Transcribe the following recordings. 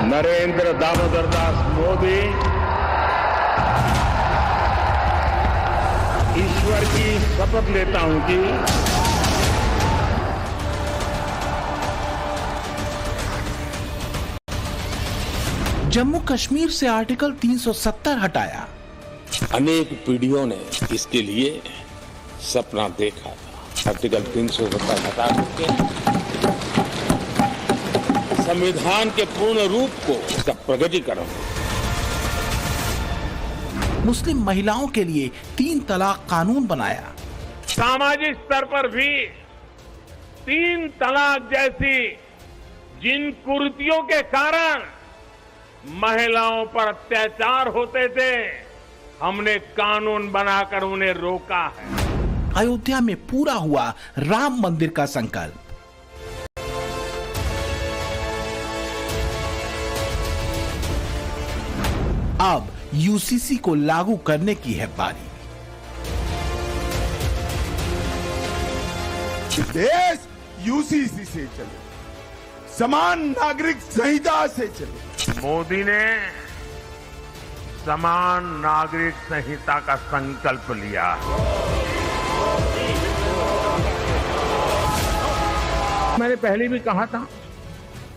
नरेंद्र दामोदर दास मोदी ईश्वर की शपथ लेता हूं कि जम्मू कश्मीर से आर्टिकल 370 हटाया। अनेक पीढ़ियों ने इसके लिए सपना देखा था। आर्टिकल 370 हटा करके संविधान के पूर्ण रूप को इसका प्रगटीकरण। मुस्लिम महिलाओं के लिए 3 तलाक कानून बनाया। सामाजिक स्तर पर भी 3 तलाक जैसी जिन कुरीतियों के कारण महिलाओं पर अत्याचार होते थे, हमने कानून बनाकर उन्हें रोका है। अयोध्या में पूरा हुआ राम मंदिर का संकल्प। अब यूसीसी को लागू करने की है बारी। देश यूसीसी से चले, समान नागरिक संहिता से चले। मोदी ने समान नागरिक संहिता का संकल्प लिया। मैंने पहले भी कहा था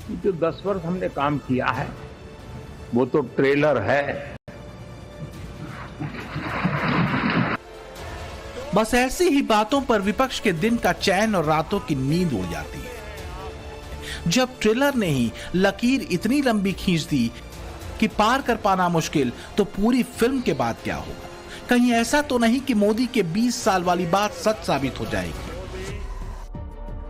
कि जो 10 वर्ष हमने काम किया है वो तो ट्रेलर है। बस ऐसी ही बातों पर विपक्ष के दिन का चैन और रातों की नींद उड़ जाती है। जब ट्रेलर ने ही लकीर इतनी लंबी खींच दी कि पार कर पाना मुश्किल, तो पूरी फिल्म के बाद क्या होगा? कहीं ऐसा तो नहीं कि मोदी के 20 साल वाली बात सच साबित हो जाएगी?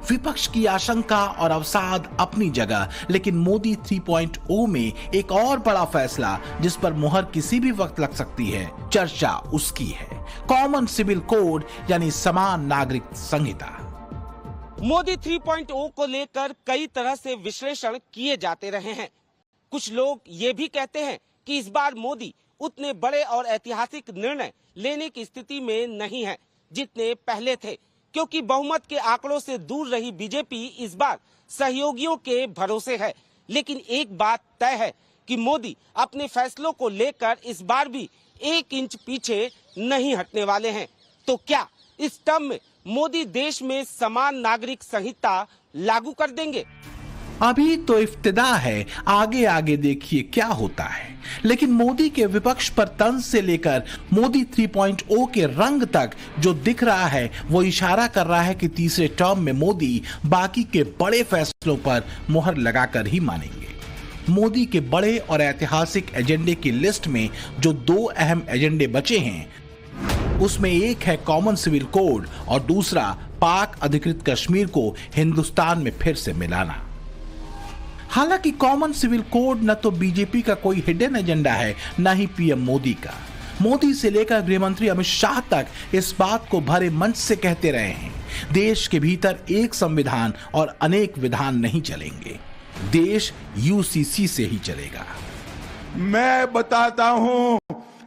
विपक्ष की आशंका और अवसाद अपनी जगह, लेकिन मोदी 3.0 में एक और बड़ा फैसला जिस पर मुहर किसी भी वक्त लग सकती है, चर्चा उसकी है। कॉमन सिविल कोड यानी समान नागरिक संहिता। मोदी 3.0 को लेकर कई तरह से विश्लेषण किए जाते रहे हैं। कुछ लोग ये भी कहते हैं कि इस बार मोदी उतने बड़े और ऐतिहासिक निर्णय लेने की स्थिति में नहीं है जितने पहले थे, क्योंकि बहुमत के आंकड़ों से दूर रही बीजेपी इस बार सहयोगियों के भरोसे है। लेकिन एक बात तय है कि मोदी अपने फैसलों को लेकर इस बार भी 1 इंच पीछे नहीं हटने वाले हैं। तो क्या इस टर्म में मोदी देश में समान नागरिक संहिता लागू कर देंगे? अभी तो इफ्तिदा है, आगे आगे देखिए क्या होता है। लेकिन मोदी के विपक्ष पर तंज से लेकर मोदी 3.0 के रंग तक जो दिख रहा है, वो इशारा कर रहा है कि तीसरे टर्म में मोदी बाकी के बड़े फैसलों पर मुहर लगाकर ही मानेंगे। मोदी के बड़े और ऐतिहासिक एजेंडे की लिस्ट में जो 2 अहम एजेंडे बचे हैं, उसमें एक है कॉमन सिविल कोड और दूसरा पाक अधिकृत कश्मीर को हिंदुस्तान में फिर से मिलाना। हालांकि कॉमन सिविल कोड न तो बीजेपी का कोई हिडन एजेंडा है, न ही पीएम मोदी का। मोदी से लेकर गृहमंत्री अमित शाह तक इस बात को भरे मंच से कहते रहे हैं, देश के भीतर एक संविधान और अनेक विधान नहीं चलेंगे, देश यूसीसी से ही चलेगा। मैं बताता हूं,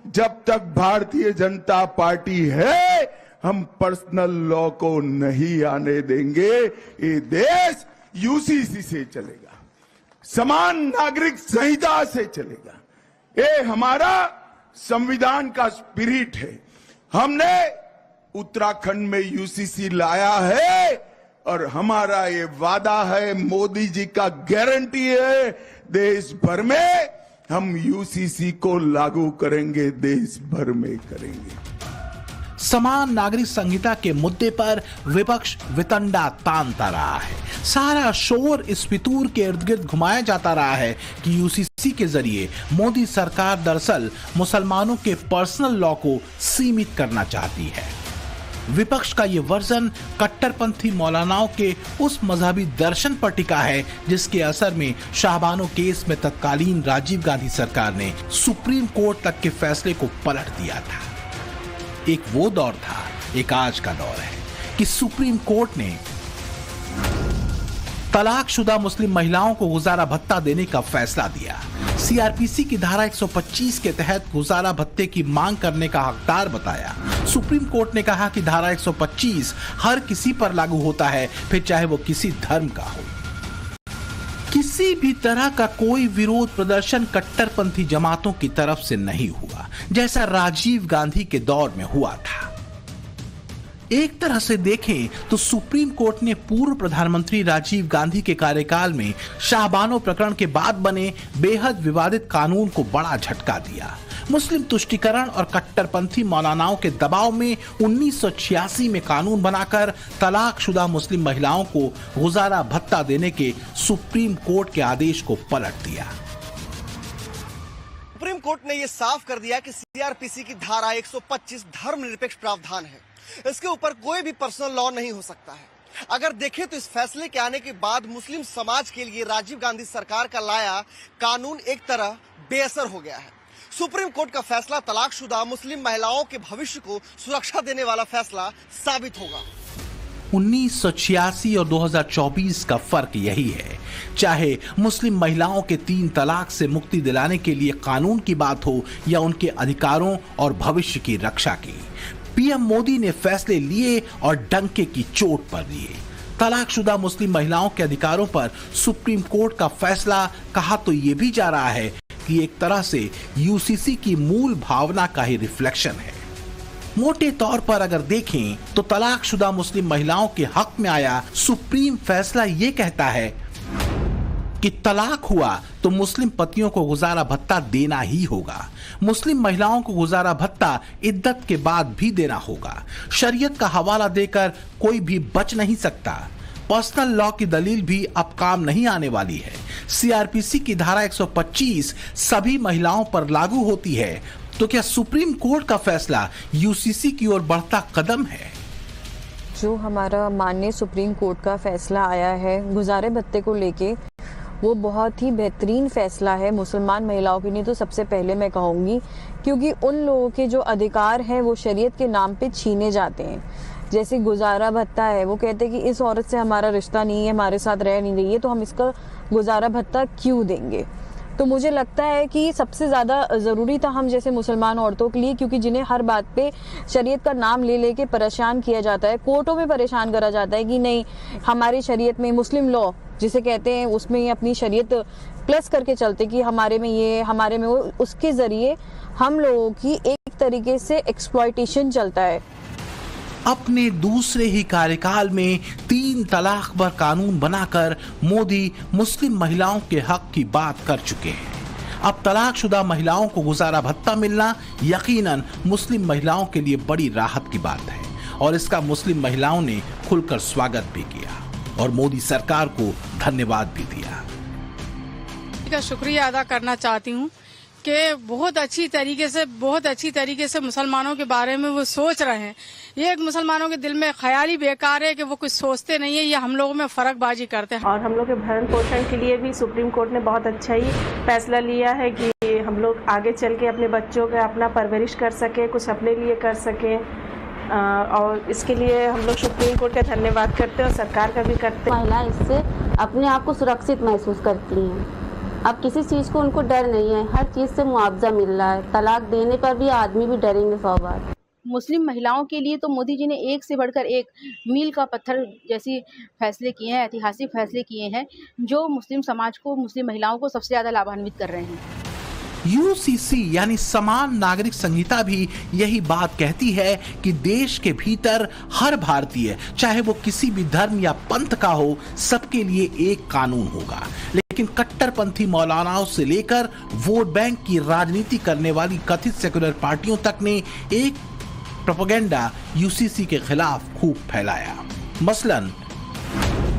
जब तक भारतीय जनता पार्टी है, हम पर्सनल लॉ को नहीं आने देंगे। ये देश यूसीसी से चलेगा, समान नागरिक संहिता से चलेगा। ये हमारा संविधान का स्पिरिट है। हमने उत्तराखंड में यूसीसी लाया है और हमारा ये वादा है, मोदी जी का गारंटी है, देश भर में हम यूसीसी को लागू करेंगे, देश भर में करेंगे। समान नागरिक संहिता के मुद्दे पर विपक्ष वितंडा तानता रहा है। सारा शोर इस फितूर के इर्द गिर्द घुमाया जाता रहा है कि यूसीसी के जरिए मोदी सरकार दरअसल मुसलमानों के पर्सनल लॉ को सीमित करना चाहती है। विपक्ष का ये वर्जन कट्टरपंथी मौलानाओं के उस मजहबी दर्शन पर टिका है जिसके असर में शाहबानो केस में तत्कालीन राजीव गांधी सरकार ने सुप्रीम कोर्ट तक के फैसले को पलट दिया था। एक वो दौर था, एक आज का दौर है कि सुप्रीम कोर्ट ने तलाकशुदा मुस्लिम महिलाओं को गुजारा भत्ता देने का फैसला दिया। सीआरपीसी की धारा 125 के तहत गुजारा भत्ते की मांग करने का हकदार बताया। सुप्रीम कोर्ट ने कहा कि धारा 125 हर किसी पर लागू होता है, फिर चाहे वो किसी धर्म का हो। किस किसी भी तरह का कोई विरोध प्रदर्शन कट्टरपंथी जमातों की तरफ से नहीं हुआ, जैसा राजीव गांधी के दौर में हुआ था। एक तरह से देखें तो सुप्रीम कोर्ट ने पूर्व प्रधानमंत्री राजीव गांधी के कार्यकाल में शाहबानो प्रकरण के बाद बने बेहद विवादित कानून को बड़ा झटका दिया। मुस्लिम तुष्टीकरण और कट्टरपंथी मौलानाओं के दबाव में 1986 में कानून बनाकर तलाकशुदा मुस्लिम महिलाओं को गुजारा भत्ता देने के सुप्रीम कोर्ट के आदेश को पलट दिया। सुप्रीम कोर्ट ने यह साफ कर दिया कि सीआरपीसी की धारा 125 धर्मनिरपेक्ष प्रावधान है, इसके ऊपर कोई भी पर्सनल लॉ नहीं हो सकता है। अगर देखें तो इस फैसले के आने के बाद मुस्लिम समाज के लिए राजीव गांधी सरकार का लाया कानून एक तरह बेअसर हो गया है। सुप्रीम कोर्ट का फैसला तलाकशुदा मुस्लिम महिलाओं के भविष्य को सुरक्षा देने वाला फैसला साबित होगा। 1986 और 2024 का फर्क यही है। चाहे मुस्लिम महिलाओं के 3 तलाक से मुक्ति दिलाने के लिए कानून की बात हो या उनके अधिकारों और भविष्य की रक्षा की, पीएम मोदी ने फैसले लिए और डंके की चोट पर लिए। तलाकशुदा मुस्लिम महिलाओं के अधिकारों पर सुप्रीम कोर्ट का फैसला कहा तो ये भी जा रहा है कि एक तरह से यूसीसी की मूल भावना का ही रिफ्लेक्शन है। मोटे तौर पर अगर देखें तो तलाकशुदा मुस्लिम महिलाओं के हक में आया सुप्रीम फैसला ये कहता है कि तलाक हुआ तो मुस्लिम पतियों को गुजारा भत्ता देना ही होगा। मुस्लिम महिलाओं को गुजारा भत्ता इद्दत के बाद भी देना होगा। शरीयत का हवाला देकर कोई भी बच नहीं सकता। पर्सनल लॉ की दलील भी अब काम नहीं आने वाली है। सीआरपीसी की धारा 125 सभी महिलाओं पर लागू होती है। तो क्या सुप्रीम कोर्ट का फैसला यूसीसी की ओर बढ़ता कदम है? जो हमारा माननीय सुप्रीम कोर्ट का फैसला आया है गुजारे भत्ते को लेके, वो बहुत ही बेहतरीन फैसला है मुसलमान महिलाओं के लिए। तो सबसे पहले मैं कहूँगी, क्योंकि उन लोगों के जो अधिकार हैं वो शरीयत के नाम पे छीने जाते हैं। जैसे गुजारा भत्ता है, वो कहते हैं कि इस औरत से हमारा रिश्ता नहीं है, हमारे साथ रह नहीं रही है, तो हम इसका गुजारा भत्ता क्यों देंगे। तो मुझे लगता है कि सबसे ज़्यादा ज़रूरी था हम जैसे मुसलमान औरतों के लिए, क्योंकि जिन्हें हर बात पे शरीयत का नाम ले लेके परेशान किया जाता है, कोर्टों में परेशान करा जाता है कि नहीं हमारी शरीयत में मुस्लिम लॉ जिसे कहते हैं उसमें अपनी शरीयत प्लस करके चलते कि हमारे में ये हमारे में वो, उसके ज़रिए हम लोगों की एक तरीके से एक्सप्लॉयटेशन चलता है। अपने दूसरे ही कार्यकाल में 3 तलाक पर कानून बनाकर मोदी मुस्लिम महिलाओं के हक की बात कर चुके हैं। अब तलाकशुदा महिलाओं को गुजारा भत्ता मिलना यकीनन मुस्लिम महिलाओं के लिए बड़ी राहत की बात है और इसका मुस्लिम महिलाओं ने खुलकर स्वागत भी किया और मोदी सरकार को धन्यवाद भी दिया। का शुक्रिया अदा करना चाहती हूँ कि बहुत अच्छी तरीके से मुसलमानों के बारे में वो सोच रहे हैं। ये एक मुसलमानों के दिल में ख्याल ही बेकार है कि वो कुछ सोचते नहीं है, ये हम लोगों में फर्कबाजी करते हैं। और हम लोग के भरण पोषण के लिए भी सुप्रीम कोर्ट ने बहुत अच्छा ही फैसला लिया है कि हम लोग आगे चल के अपने बच्चों का अपना परवरिश कर सकें, कुछ अपने लिए कर सकें। और इसके लिए हम लोग सुप्रीम कोर्ट का धन्यवाद करते हैं और सरकार का भी करते हैं। महिलाएं इससे अपने आप को सुरक्षित महसूस करती हैं। अब किसी चीज़ को उनको डर नहीं है, हर चीज़ से मुआवजा मिल रहा है। तलाक देने पर भी आदमी भी डरेंगे 100 बार। मुस्लिम महिलाओं के लिए तो मोदी जी ने एक से बढ़कर एक मील का पत्थर जैसी फैसले किए हैं, ऐतिहासिक फैसले किए हैं जो मुस्लिम समाज को, मुस्लिम महिलाओं को सबसे ज़्यादा लाभान्वित कर रहे हैं। यूसीसी यानी समान नागरिक संहिता भी यही बात कहती है कि देश के भीतर हर भारतीय, चाहे वो किसी भी धर्म या पंथ का हो, सबके लिए एक कानून होगा। लेकिन कट्टरपंथी मौलानाओं से लेकर वोट बैंक की राजनीति करने वाली कथित सेकुलर पार्टियों तक ने एक प्रोपेगेंडा यूसीसी के खिलाफ खूब फैलाया। मसलन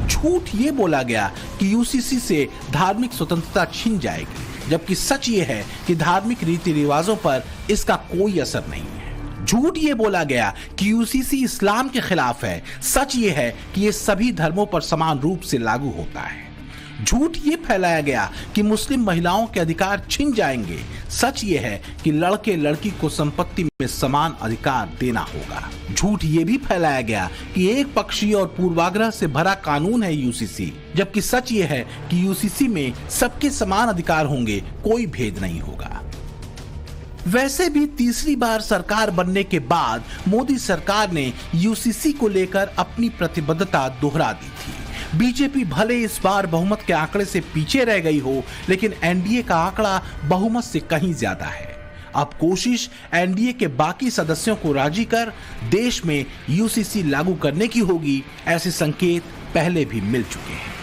झूठ ये बोला गया कि यूसीसी से धार्मिक स्वतंत्रता छिन जाएगी, जबकि सच ये है कि धार्मिक रीति रिवाजों पर इसका कोई असर नहीं है। झूठ ये बोला गया कि यूसीसी इस्लाम के खिलाफ है, सच ये है कि ये सभी धर्मों पर समान रूप से लागू होता है। झूठ ये फैलाया गया कि मुस्लिम महिलाओं के अधिकार छिन जाएंगे, सच ये है कि लड़के लड़की को संपत्ति में समान अधिकार देना होगा। झूठ ये भी फैलाया गया कि एक पक्षीय और पूर्वाग्रह से भरा कानून है यूसीसी, जबकि सच ये है कि यूसीसी में सबके समान अधिकार होंगे, कोई भेद नहीं होगा। वैसे भी तीसरी बार सरकार बनने के बाद मोदी सरकार ने यूसीसी को लेकर अपनी प्रतिबद्धता दोहरा दी थी। बीजेपी भले इस बार बहुमत के आंकड़े से पीछे रह गई हो, लेकिन एनडीए का आंकड़ा बहुमत से कहीं ज्यादा है। अब कोशिश एनडीए के बाकी सदस्यों को राजी कर देश में यूसीसी लागू करने की होगी। ऐसे संकेत पहले भी मिल चुके हैं।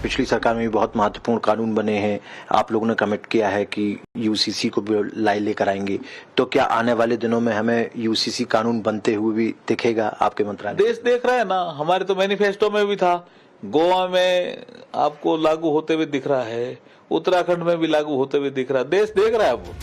पिछली सरकार में भी बहुत महत्वपूर्ण कानून बने हैं। आप लोगों ने कमिट किया है कि यूसीसी को भी लेकर आएंगे, तो क्या आने वाले दिनों में हमें यूसीसी कानून बनते हुए भी दिखेगा आपके मंत्रालय? देश देख रहा है ना, हमारे तो मैनिफेस्टो में भी था। गोवा में आपको लागू होते हुए दिख रहा है, उत्तराखंड में भी लागू होते हुए दिख रहा है। देश देख रहा है। वो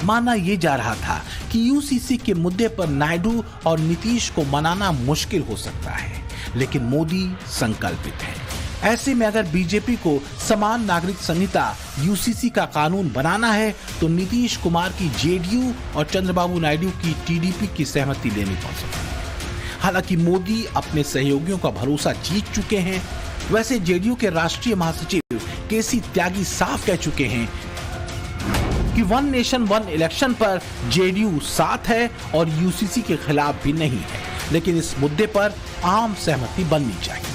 माना यह जा रहा था कि यूसीसी के मुद्दे पर नायडू और नीतीश को मनाना मुश्किल हो सकता है, लेकिन मोदी संकल्पित है। ऐसे में अगर बीजेपी को समान नागरिक संहिता यूसीसी का कानून बनाना है तो नीतीश कुमार की जेडीयू और चंद्रबाबू नायडू की टीडीपी की सहमति लेनी पड़ सकती है। हालांकि मोदी अपने सहयोगियों का भरोसा जीत चुके हैं। वैसे जेडीयू के राष्ट्रीय महासचिव केसी त्यागी साफ कह चुके हैं कि वन नेशन वन इलेक्शन पर जेडीयू साथ है और यूसीसी के खिलाफ भी नहीं है, लेकिन इस मुद्दे पर आम सहमति बननी चाहिए।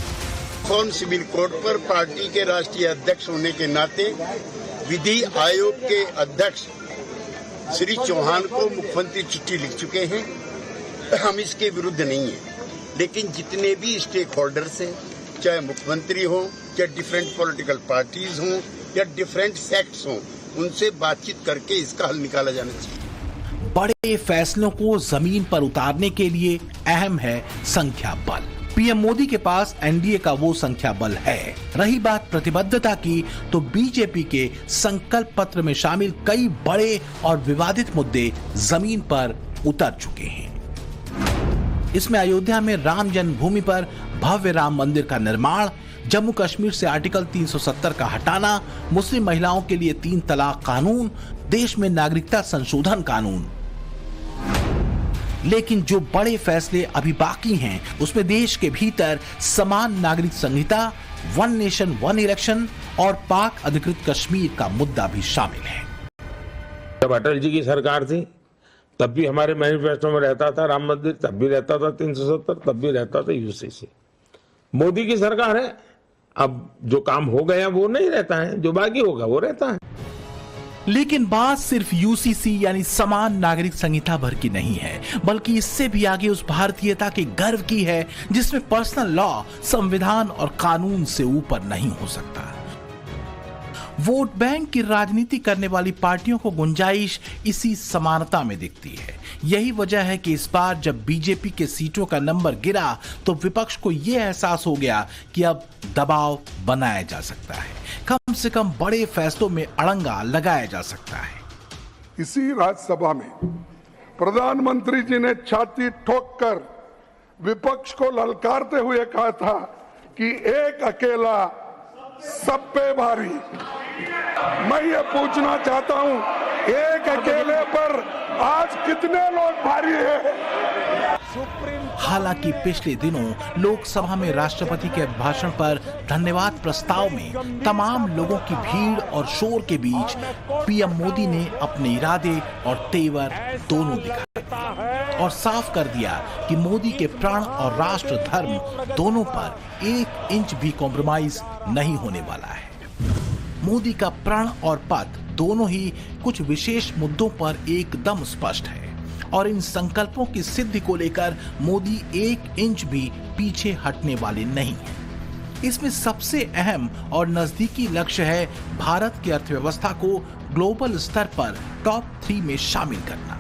सिविल कोड पर पार्टी के राष्ट्रीय अध्यक्ष होने के नाते विधि आयोग के अध्यक्ष श्री चौहान को मुख्यमंत्री चिट्ठी लिख चुके हैं। हम इसके विरुद्ध नहीं हैं, लेकिन जितने भी स्टेक होल्डर्स हैं, चाहे मुख्यमंत्री हो, चाहे डिफरेंट पॉलिटिकल पार्टीज हों या डिफरेंट सेक्ट्स हों, उनसे बातचीत करके इसका हल निकाला जाना चाहिए। बड़े फैसलों को जमीन पर उतारने के लिए अहम है संख्या बल। पीएम मोदी के पास एनडीए का वो संख्या बल है। रही बात प्रतिबद्धता की, तो बीजेपी के संकल्प पत्र में शामिल कई बड़े और विवादित मुद्दे जमीन पर उतर चुके हैं। इसमें अयोध्या में राम जन्मभूमि पर भव्य राम मंदिर का निर्माण, जम्मू कश्मीर से आर्टिकल 370 का हटाना, मुस्लिम महिलाओं के लिए 3 तलाक कानून, देश में नागरिकता संशोधन कानून। लेकिन जो बड़े फैसले अभी बाकी हैं, उसमें देश के भीतर समान नागरिक संहिता, वन नेशन वन इलेक्शन और पाक अधिकृत कश्मीर का मुद्दा भी शामिल है। जब अटल जी की सरकार थी तब भी हमारे मैनिफेस्टो में रहता था राम मंदिर, तब भी रहता था 370, तब भी रहता था यूसीसी। मोदी की सरकार है, अब जो काम हो गया वो नहीं रहता है, जो बाकी होगा वो रहता है। लेकिन बात सिर्फ यूसीसी यानी समान नागरिक संहिता भर की नहीं है, बल्कि इससे भी आगे उस भारतीयता के गर्व की है जिसमें पर्सनल लॉ संविधान और कानून से ऊपर नहीं हो सकता। वोट बैंक की राजनीति करने वाली पार्टियों को गुंजाइश इसी समानता में दिखती है। यही वजह है कि इस बार जब बीजेपी के सीटों का नंबर गिरा तो विपक्ष को यह एहसास हो गया कि अब दबाव बनाया जा सकता है, कम से कम बड़े फैसलों में अड़ंगा लगाया जा सकता है। इसी राज्यसभा में प्रधानमंत्री जी ने छाती ठोककर विपक्ष को ललकारते हुए कहा था कि एक अकेला सब पे भारी। मैं ये पूछना चाहता हूं, एक अकेले पर आज कितने लोग भारी हैं? हालांकि पिछले दिनों लोकसभा में राष्ट्रपति के भाषण पर धन्यवाद प्रस्ताव में तमाम लोगों की भीड़ और शोर के बीच पीएम मोदी ने अपने इरादे और तेवर दोनों दिखाए और साफ कर दिया कि मोदी के प्राण और राष्ट्र धर्म दोनों पर 1 इंच भी कॉम्प्रोमाइज नहीं होने वाला है। मोदी का प्रण और पथ दोनों ही कुछ विशेष मुद्दों पर एकदम स्पष्ट है और इन संकल्पों की सिद्धि को लेकर मोदी 1 इंच भी पीछे हटने वाले नहीं हैं। इसमें सबसे अहम और नजदीकी लक्ष्य है भारत की अर्थव्यवस्था को ग्लोबल स्तर पर टॉप 3 में शामिल करना।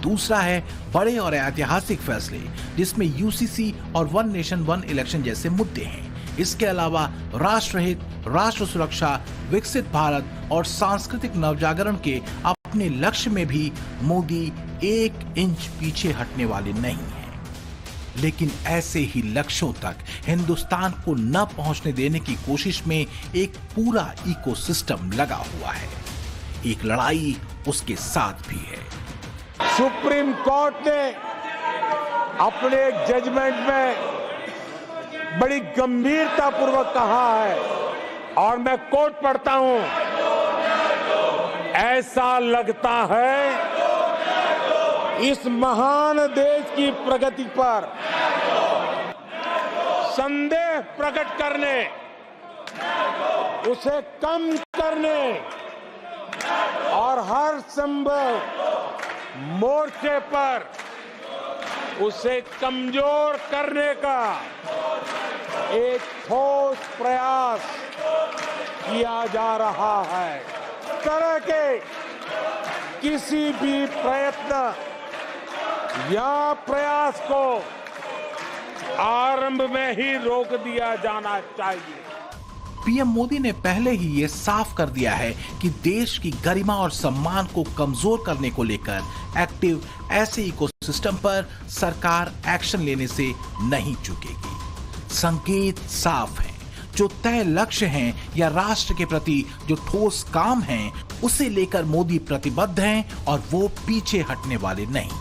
दूसरा है बड़े और ऐतिहासिक फैसले जिसमें यूसीसी और वन नेशन वन इलेक्शन जैसे मुद्दे हैं। इसके अलावा राष्ट्रहित, राष्ट्र सुरक्षा, विकसित भारत और सांस्कृतिक नवजागरण के अपने लक्ष्य में भी मोदी 1 इंच पीछे हटने वाले नहीं हैं। लेकिन ऐसे ही लक्ष्यों तक हिंदुस्तान को न पहुंचने देने की कोशिश में एक पूरा इकोसिस्टम लगा हुआ है। एक लड़ाई उसके साथ भी है। सुप्रीम कोर्ट ने अपने जजमेंट में बड़ी गंभीरता पूर्वक कहा है और मैं कोट पढ़ता हूं, ऐसा लगता है इस महान देश की प्रगति पर संदेह प्रकट करने, उसे कम करने और हर संभव मोर्चे पर उसे कमजोर करने का एक ठोस प्रयास किया जा रहा है। इस तरह के किसी भी प्रयत्न या प्रयास को आरंभ में ही रोक दिया जाना चाहिए। पीएम मोदी ने पहले ही ये साफ कर दिया है कि देश की गरिमा और सम्मान को कमजोर करने को लेकर एक्टिव ऐसे इकोसिस्टम पर सरकार एक्शन लेने से नहीं चूकेगी। संकेत साफ है, जो तय लक्ष्य हैं या राष्ट्र के प्रति जो ठोस काम हैं, उसे लेकर मोदी प्रतिबद्ध हैं और वो पीछे हटने वाले नहीं।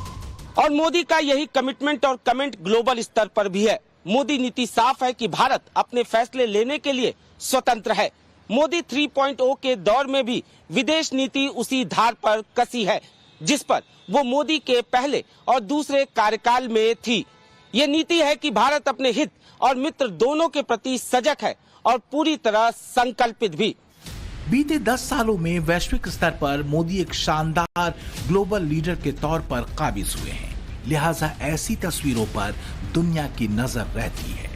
और मोदी का यही कमिटमेंट और कमेंट ग्लोबल स्तर पर भी है। मोदी नीति साफ है कि भारत अपने फैसले लेने के लिए स्वतंत्र है। मोदी 3.0 के दौर में भी विदेश नीति उसी धार पर कसी है जिस पर वो मोदी के पहले और दूसरे कार्यकाल में थी। ये नीति है कि भारत अपने हित और मित्र दोनों के प्रति सजग है और पूरी तरह संकल्पित भी। बीते 10 सालों में वैश्विक स्तर पर मोदी एक शानदार ग्लोबल लीडर के तौर पर काबिज हुए हैं, लिहाजा ऐसी तस्वीरों पर दुनिया की नजर रहती है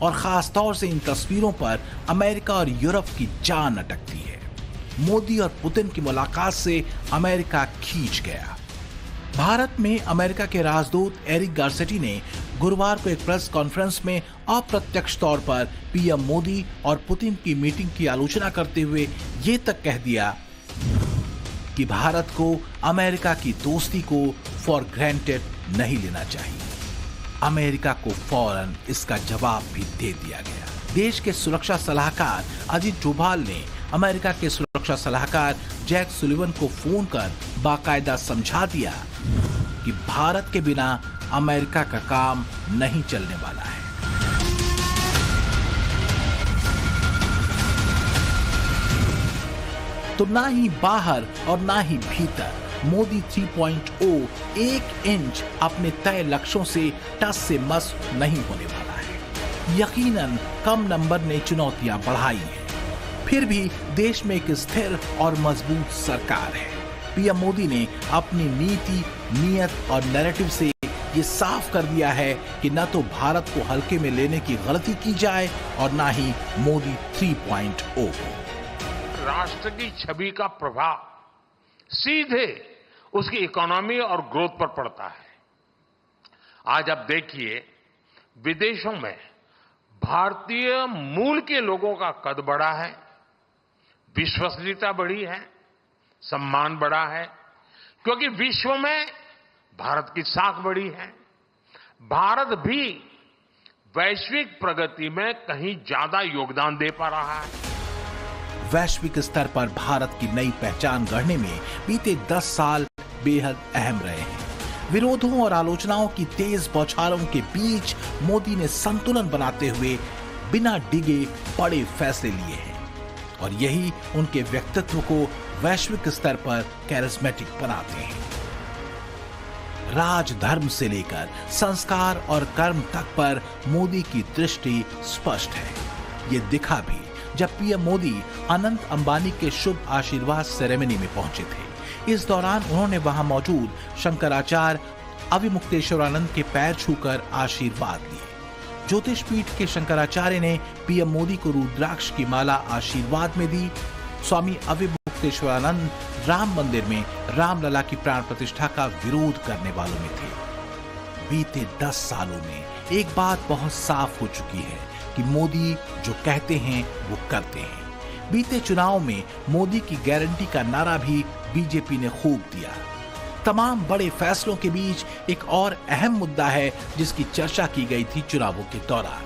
और खास तौर से इन तस्वीरों पर अमेरिका और यूरोप की जान अटकती है। मोदी और पुतिन की मुलाकात से अमेरिका खींच गया। भारत में अमेरिका के राजदूत एरिक गारसेटी ने गुरुवार को एक प्रेस कॉन्फ्रेंस में अप्रत्यक्ष तौर पर पीएम मोदी और पुतिन की मीटिंग की आलोचना करते हुए ये तक कह दिया कि भारत को अमेरिका की दोस्ती को फॉर ग्रांटेड नहीं लेना चाहिए। अमेरिका को फौरन इसका जवाब भी दे दिया गया। देश के सुरक्षा सलाहकार अजीत डोभाल ने अमेरिका के सुरक्षा सलाहकार जैक सुलिवन को फोन कर बाकायदा समझा दिया कि भारत के बिना अमेरिका का काम नहीं चलने वाला है। तो ना ही बाहर और ना ही भीतर मोदी 3.0 एक इंच अपने तय लक्ष्यों से टस से मस नहीं होने वाला है। यकीनन कम नंबर ने चुनौतियां बढ़ाई हैं, फिर भी देश में एक स्थिर और मजबूत सरकार है। पीएम मोदी ने अपनी नीति, नियत और नैरेटिव से ये साफ कर दिया है कि न तो भारत को हल्के में लेने की गलती की जाए और न ही मोदी 3.0 को। राष्ट्र की छवि का प्रभाव सीधे उसकी इकोनॉमी और ग्रोथ पर पड़ता है। आज आप देखिए, विदेशों में भारतीय मूल के लोगों का कद बढ़ा है, विश्वसनीयता बढ़ी है, सम्मान बढ़ा है, क्योंकि विश्व में भारत की साख बढ़ी है। भारत भी वैश्विक प्रगति में कहीं ज्यादा योगदान दे पा रहा है। वैश्विक स्तर पर भारत की नई पहचान गढ़ने में बीते 10 साल बेहद अहम रहे हैं। विरोधों और आलोचनाओं की तेज बौछारों के बीच मोदी ने संतुलन बनाते हुए बिना डिगे बड़े फैसले लिए हैं और यही उनके व्यक्तित्व को वैश्विक स्तर पर कैरिस्मेटिक बनाते हैं। राजधर्म से लेकर संस्कार और कर्म तक पर मोदी की दृष्टि स्पष्ट है। ये दिखा भी जब पीएम मोदी अनंत अंबानी के शुभ आशीर्वाद सेरेमनी में पहुंचे थे। इस दौरान उन्होंने वहां मौजूद शंकराचार्य अविमुक्तेश्वरानंद के पैर छूकर आशीर्वाद लिए। ज्योतिष पीठ के शंकराचार्य ने पीएम मोदी को रुद्राक्ष की माला आशीर्वाद में दी। स्वामी अविमुक्तेश्वरानंद राम मंदिर में रामलला की प्राण प्रतिष्ठा का विरोध करने वालों में थे। बीते 10 सालों में एक बात बहुत साफ हो चुकी है कि मोदी जो कहते हैं वो करते हैं। बीते चुनाव में मोदी की गारंटी का नारा भी बीजेपी ने खूब दिया। तमाम बड़े फैसलों के बीच एक और अहम मुद्दा है जिसकी चर्चा की गई थी चुनावों के दौरान,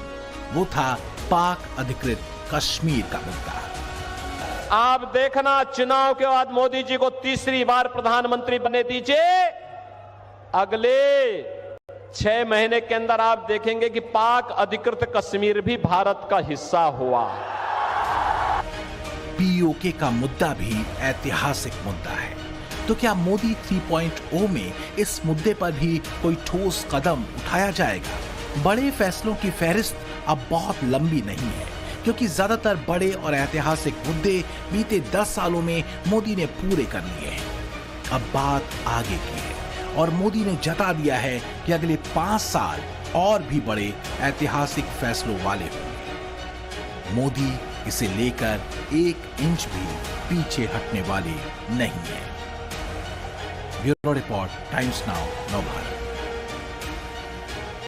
वो था पाक अधिकृत कश्मीर का मुद्दा। आप देखना, चुनाव के बाद मोदी जी को तीसरी बार प्रधानमंत्री बनने दीजिए। अगले 6 महीने के अंदर आप देखेंगे कि पाक अधिकृत कश्मीर भी भारत का हिस्सा हुआ। पीओके का मुद्दा भी ऐतिहासिक मुद्दा है। तो क्या मोदी 3.0 में इस मुद्दे पर भी कोई ठोस कदम उठाया जाएगा? बड़े फैसलों की फहरिस्त अब बहुत लंबी नहीं है, क्योंकि ज्यादातर बड़े और ऐतिहासिक मुद्दे बीते 10 सालों में मोदी ने पूरे कर लिए हैं। अब बात आगे की है और मोदी ने जता दिया है कि अगले 5 साल और भी बड़े ऐतिहासिक फैसलों वाले होंगे। मोदी इसे लेकर 1 इंच भी पीछे हटने वाले नहीं है। Bureau report, times now, Navbharat.